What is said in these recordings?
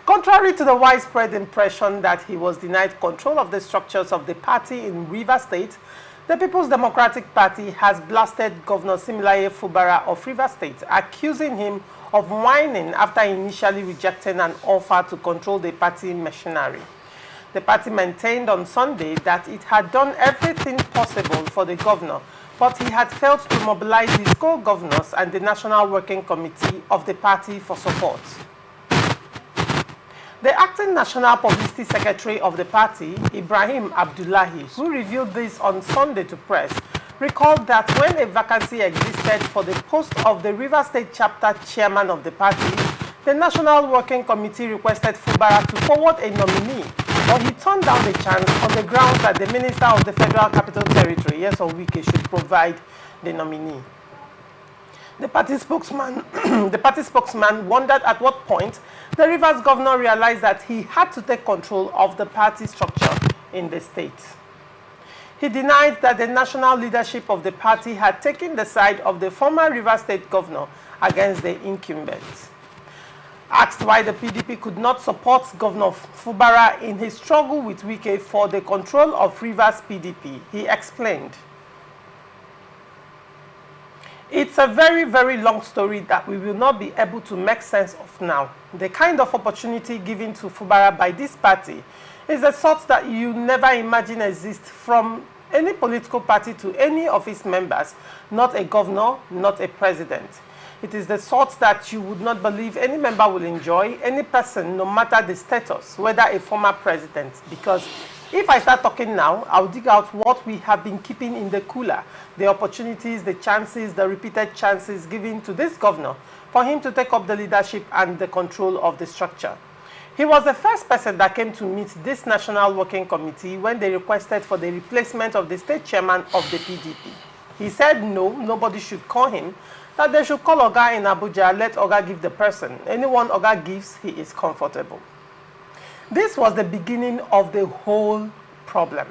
Contrary to the widespread impression that he was denied control of the structures of the party in Rivers State, the People's Democratic Party has blasted Governor Siminalayi Fubara of Rivers State, accusing him of whining after initially rejecting an offer to control the party machinery. The party maintained on Sunday that it had done everything possible for the governor, but he had failed to mobilize his co-governors and the National Working Committee of the party for support. The acting National Publicity Secretary of the party, Ibrahim Abdullahi, who revealed this on Sunday to press, recalled that when a vacancy existed for the post of the Rivers State Chapter Chairman of the party, the National Working Committee requested Fubara to forward a nominee, but he turned down the chance on the grounds that the Minister of the Federal Capital Territory, Nyesom Wike, should provide the nominee. The party spokesman wondered at what point the Rivers governor realized that he had to take control of the party structure in the state. He denied that the national leadership of the party had taken the side of the former Rivers State governor against the incumbent. Asked why the PDP could not support Governor Fubara in his struggle with Wike for the control of Rivers PDP, he explained, "It's a very, very long story that we will not be able to make sense of now. The kind of opportunity given to Fubara by this party is a sort that you never imagine exists from any political party to any of its members, not a governor, not a president. It is the sort that you would not believe any member will enjoy, any person, no matter the status, whether a former president. Because if I start talking now, I'll dig out what we have been keeping in the cooler, the opportunities, the chances, the repeated chances given to this governor for him to take up the leadership and the control of the structure. He was the first person that came to meet this National Working Committee when they requested for the replacement of the state chairman of the PDP. He said no, nobody should call him, that they should call Oga in Abuja, let Oga give the person. Anyone Oga gives, he is comfortable." This was the beginning of the whole problem.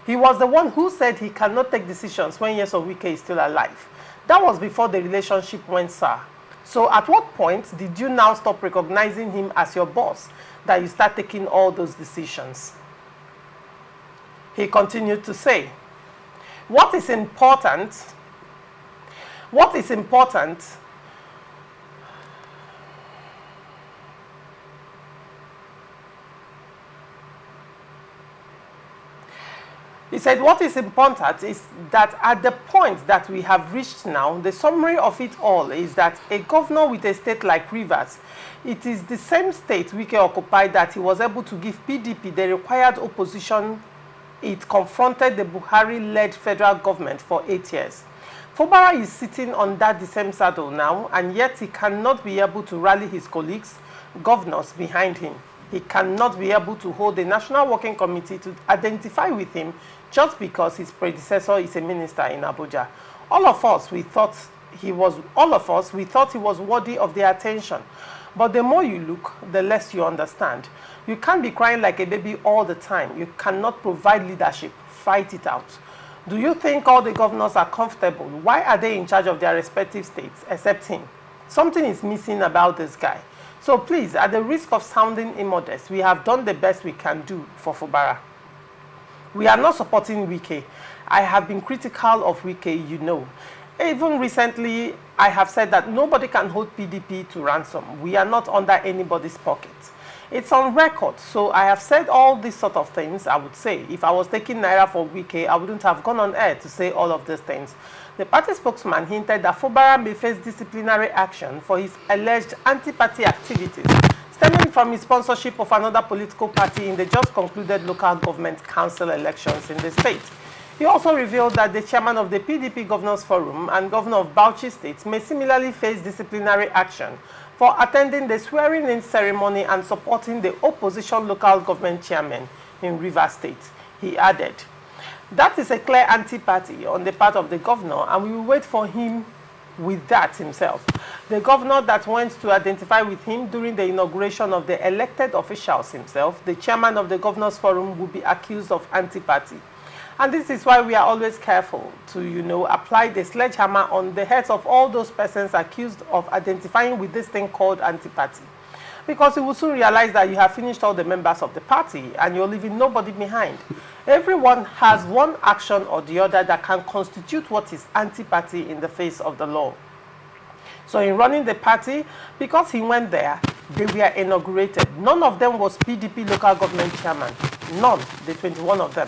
He was the one who said he cannot take decisions when Nyesom Wike is still alive. That was before the relationship went sour. So at what point did you now stop recognizing him as your boss, that you start taking all those decisions? He continued to say, What is important He said, what is important is that at the point that we have reached now, the summary of it all is that a governor with a state like Rivers, it is the same state Wike occupied that he was able to give PDP the required opposition it confronted the Buhari-led federal government for 8 years. Fubara is sitting on the same saddle now, and yet he cannot be able to rally his colleagues, governors behind him. He cannot be able to hold the National Working Committee to identify with him just because his predecessor is a minister in Abuja. All of us, we thought he was worthy of their attention. But the more you look, the less you understand. You can't be crying like a baby all the time. You cannot provide leadership. Fight it out. Do you think all the governors are comfortable? Why are they in charge of their respective states, except him? Something is missing about this guy. So please, at the risk of sounding immodest, we have done the best we can do for Fubara. We are not supporting Wike. I have been critical of Wike, you know. Even recently, I have said that nobody can hold PDP to ransom. We are not under anybody's pocket. It's on record. So I have said all these sort of things, I would say. If I was taking Naira for Wike, I wouldn't have gone on air to say all of these things. The party spokesman hinted that Fubara may face disciplinary action for his alleged anti-party activities, stemming from his sponsorship of another political party in the just concluded local government council elections in the state. He also revealed that the chairman of the PDP Governors Forum and governor of Bauchi State may similarly face disciplinary action for attending the swearing-in ceremony and supporting the opposition local government chairman in Rivers State. He added, that is a clear anti-party on the part of the governor, and we will wait for him with that himself. The governor that went to identify with him during the inauguration of the elected officials himself, the chairman of the Governors Forum, will be accused of anti-party. And this is why we are always careful to, apply the sledgehammer on the heads of all those persons accused of identifying with this thing called anti-party. because you will soon realize that you have finished all the members of the party and you're leaving nobody behind. Everyone has one action or the other that can constitute what is anti-party in the face of the law. So in running the party, because he went there, they were inaugurated. None of them was PDP local government chairman. None, the 21 of them.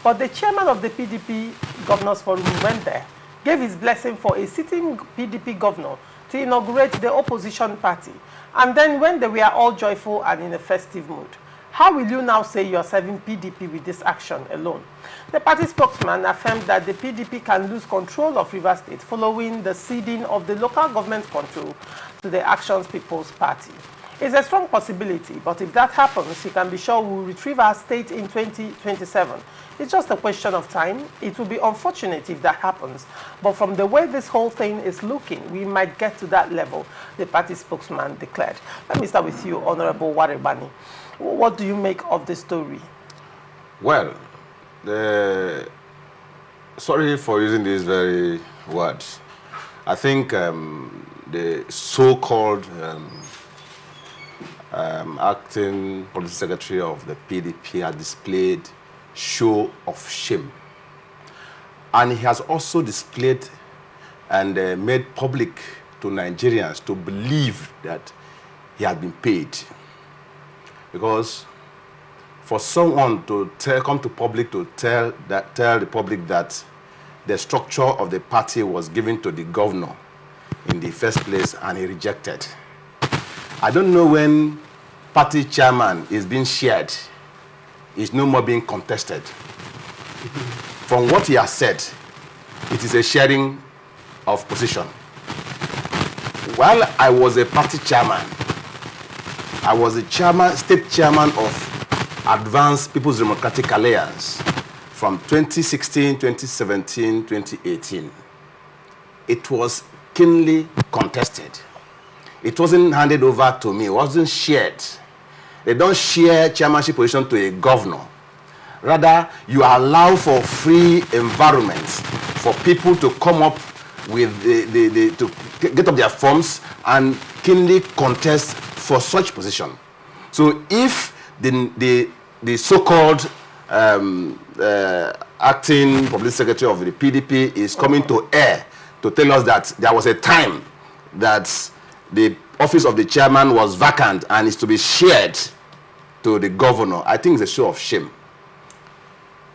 But the chairman of the PDP Governors Forum went there, gave his blessing for a sitting PDP governor to inaugurate the opposition party. And then when they were all joyful and in a festive mood, how will you now say you're serving PDP with this action alone? The party spokesman affirmed that the PDP can lose control of Rivers State following the ceding of the local government control to the Action People's Party. It's a strong possibility, but if that happens, you can be sure we'll retrieve our state in 2027. It's just a question of time. It will be unfortunate if that happens, but from the way this whole thing is looking, we might get to that level, the party spokesman declared. Let me start with you, Honorable Warebani. What do you make of the story? Well, sorry for using these very words. I think the so-called acting policy secretary of the PDP has displayed show of shame. And he has also displayed and made public to Nigerians to believe that he had been paid. Because for someone to come to public to tell the public that the structure of the party was given to the governor in the first place and he rejected. I don't know when party chairman is being shared, is no more being contested. From what he has said, it is a sharing of position. While I was a party chairman, I was the state chairman of Advanced People's Democratic Alliance from 2016, 2017, 2018. It was keenly contested. It wasn't handed over to me. It wasn't shared. They don't share chairmanship position to a governor. Rather, you allow for free environments for people to come up with to get up their forms and keenly contest for such position. So if the so-called acting public secretary of the PDP is coming to air to tell us that there was a time that the office of the chairman was vacant and is to be shared to the governor, I think it's a show of shame.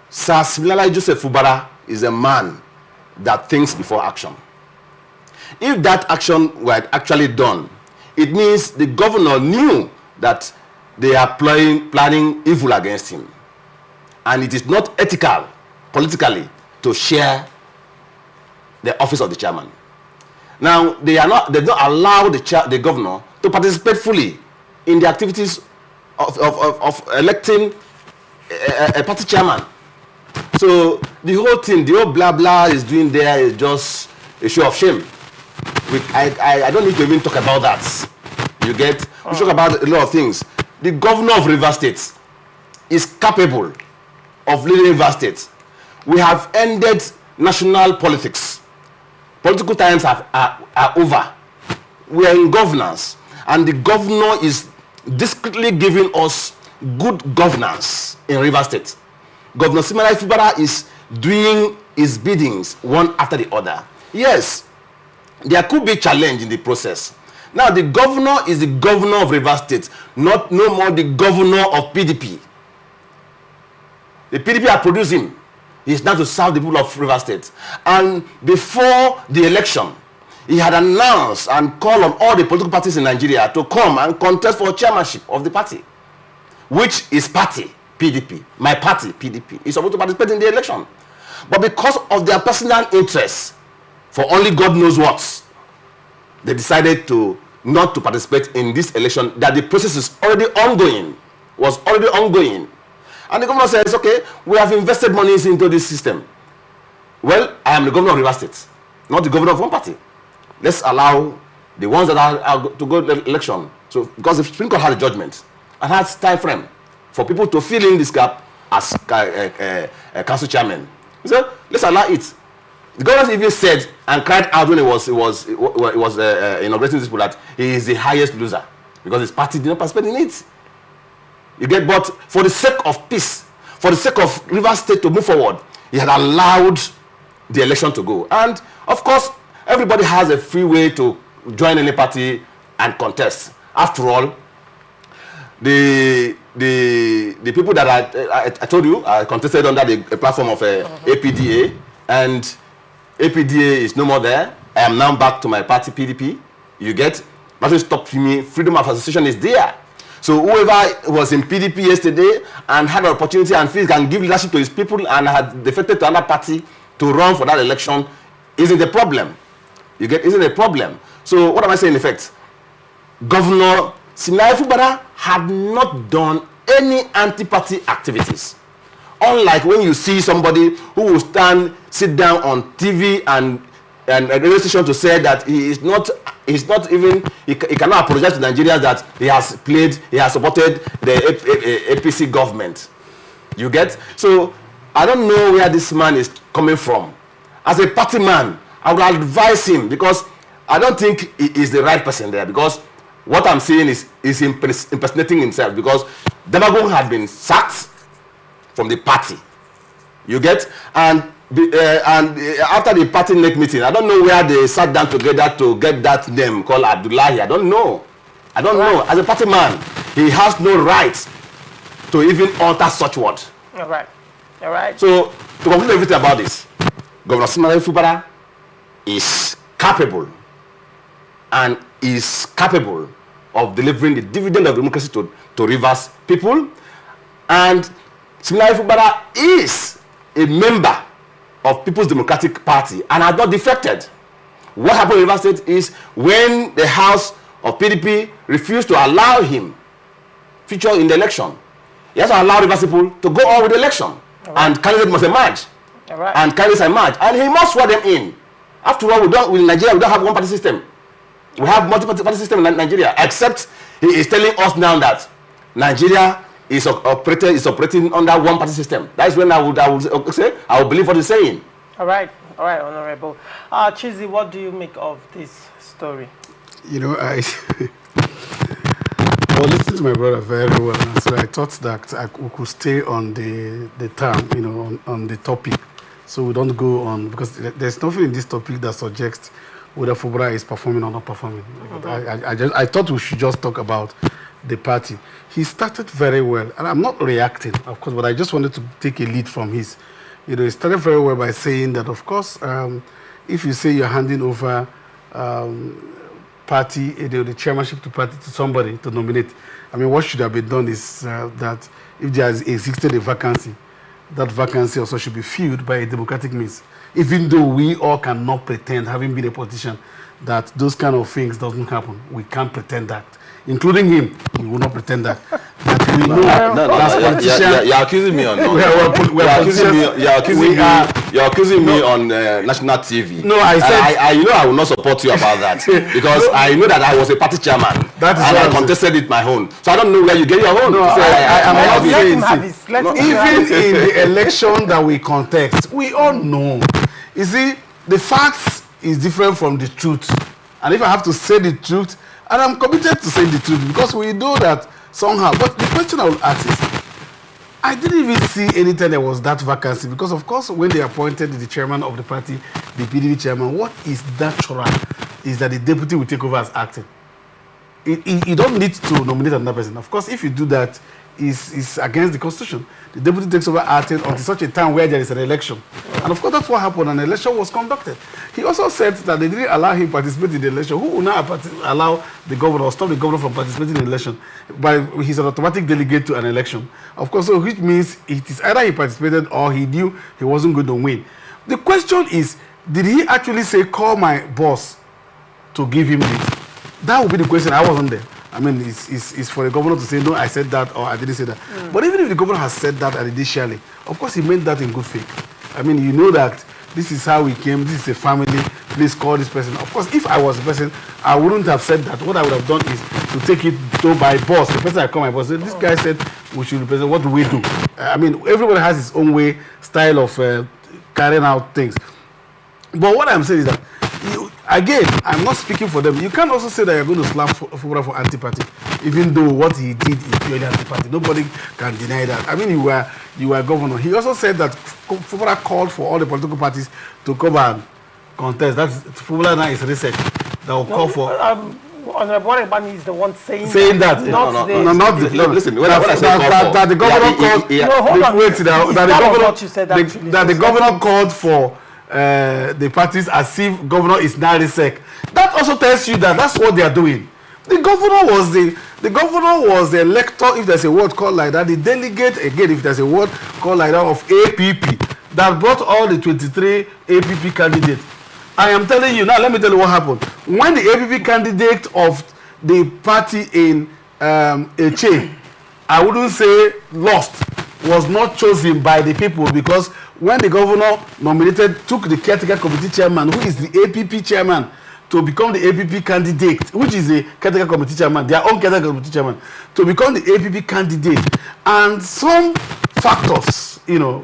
Sir Siminalayi Fubara is a man that thinks before action. If that action were actually done, it means the governor knew that they are planning evil against him. And it is not ethical, politically, to share the office of the chairman. Now, they don't allow the governor to participate fully in the activities of electing a party chairman. So the whole thing, the whole blah blah is doing there is just a show of shame. I don't need to even talk about that. You get? We talk about a lot of things. The governor of Rivers State is capable of leading Rivers State. We have ended national politics. Political times are over. We are in governance, and the governor is discreetly giving us good governance in Rivers State. Governor Siminalayi Fubara is doing his biddings one after the other. Yes, there could be challenge in the process. Now, the governor is the governor of Rivers State, no more the governor of PDP. The PDP are producing. He is now to serve the people of Rivers State. And before the election, he had announced and called on all the political parties in Nigeria to come and contest for chairmanship of the party, which is party, PDP. My party, PDP, is supposed to participate in the election. But because of their personal interests, for only God knows what, they decided not to participate in this election, that the process is already ongoing, And the governor says, okay, we have invested monies into this system. Well, I am the governor of Rivers State, not the governor of one party. Let's allow the ones that are to go to the election. So, because the Supreme Court had a judgment and has time frame for people to fill in this gap as a council chairman. So, let's allow it. The governor even said and cried out when he was inaugurating this people that he is the highest loser. because his party did not participate in it. You get, but for the sake of peace, for the sake of Rivers State to move forward, he had allowed the election to go. And of course, everybody has a free way to join any party and contest. After all, the people that I told you I contested under the platform of APDA, and APDA is no more there. I am now back to my party PDP. You get, nothing stopped me. Freedom of association is there. So whoever was in PDP yesterday and had an opportunity and feels can give leadership to his people and had defected to another party to run for that election isn't a problem. You get, isn't a problem. So what am I saying in effect? Governor Siminalayi Fubara had not done any anti-party activities. Unlike when you see somebody who will sit down on TV and a radio station to say that he cannot apologize to Nigeria that he has supported the APC government. You get? So I don't know where this man is coming from. As a party man, I would advise him, because I don't think he is the right person there, because what I'm saying is impersonating himself, because Demagogue had been sacked from the party. You get? And after the party neck meeting, I don't know where they sat down together to get that name called Abdullahi. I don't know. As a party man, he has no right to even utter such word. All right. So, to conclude everything about this, Governor Siminalayi Fubara is capable of delivering the dividend of democracy to Rivers people. And Siminalayi Fubara is a member of People's Democratic Party and has not defected. What happened in Rivers State is when the House of PDP refused to allow him feature in the election, he has to allow Rivers people to go on with the election. And candidates must emerge. And candidates emerge. And he must swear them in. After all, in Nigeria, we don't have one party system. We have multiple party system in Nigeria, except he is telling us now that Nigeria is operating under one party system. That is when I would say I would believe what he's saying. All right, Honorable. Chizi, what do you make of this story? You know, I was listening to my brother very well, and so I thought that we could stay on the term, you know, on the topic, so we don't go on, because there's nothing in this topic that suggests whether Fubara is performing or not performing. I thought we should just talk about the party. He started very well, and I'm not reacting, of course, but I just wanted to take a lead from his. You know, he started very well by saying that, of course, if you say you're handing over party, the chairmanship to party to somebody to nominate, I mean, what should have been done is that if there has existed a vacancy, that vacancy also should be filled by a democratic means. Even though we all cannot pretend, having been a politician, that those kind of things doesn't happen. We can't pretend that. Including him, he will not pretend that. But we know you're accusing me on you're accusing me on national TV. No, I said you know I will not support you about that, because I know that I was a party chairman and I contested it my own. So I don't know where you get your own. No, I'm not saying. Even in the election that we contest, we all know. You see, the facts is different from the truth, and if I have to say the truth, and I'm committed to say the truth, because we know that somehow. But the question I will ask is, I didn't even see anytime there was that vacancy, because of course when they appointed the chairman of the party, the PDP chairman, what is natural is that the deputy will take over as acting. You don't need to nominate another person. Of course, if you do that, it's against the constitution. The deputy takes over acting until such a time where there is an election. And of course, that's what happened. An election was conducted. He also said that they didn't allow him to participate in the election. Who will now allow the governor or stop the governor from participating in the election? He's an automatic delegate to an election. Of course, so which means it is either he participated or he knew he wasn't going to win. The question is, did he actually say, call my boss to give him this? That would be the question. I wasn't there. I mean, it's for the governor to say, no, I said that, or I didn't say that. But even if the governor has said that initially, of course, he meant that in good faith. I mean, you know that this is how we came, this is a family, please call this person. Of course, if I was the person, I wouldn't have said that. What I would have done is to take it to my boss. The person I call my boss, this guy said we should represent, what do we do? I mean, everybody has his own way, style of carrying out things. But what I'm saying is that, again, I'm not speaking for them. You can't also say that you're going to slam Fubara for anti-party. even though what he did is purely anti-party. Nobody can deny that. I mean, you were governor. He also said that Fubara called for all the political parties to come and contest. That's Fubara now is research that will call for. Honorable Ebani is the one saying that. Not listen. That the governor called. That the governor called for the parties as if governor is now research. That also tells you that that's what they are doing. The governor was the elector, if there's a word called like that, the delegate, again, if there's a word called like that, of APP, that brought all the 23 APP candidates. I am telling you, now let me tell you what happened. When the APP candidate of the party in Eche, I wouldn't say lost, was not chosen by the people, because when the governor took the caretaker committee chairman, who is the APP chairman, to become the APP candidate, which is the caretaker committee chairman, their own caretaker committee chairman, to become the APP candidate. And some factors,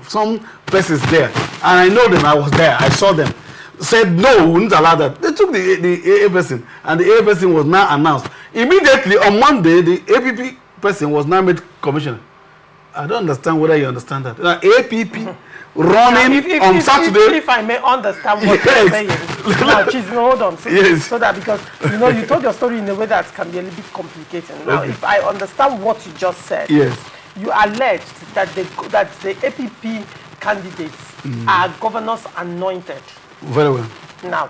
some persons there, and I know them, I was there, I saw them, said no, we wouldn't allow that. They took the AA person, and the AA person was now announced. Immediately on Monday, the APP person was now made commissioner. I don't understand whether you understand that. Now, APP running on Saturday. If I may understand what you're saying. Now, hold on. So that, because, you told your story in a way that can be a little bit complicated. Now, if I understand what you just said, yes, you alleged that the APP candidates are governors anointed. Very well. Now,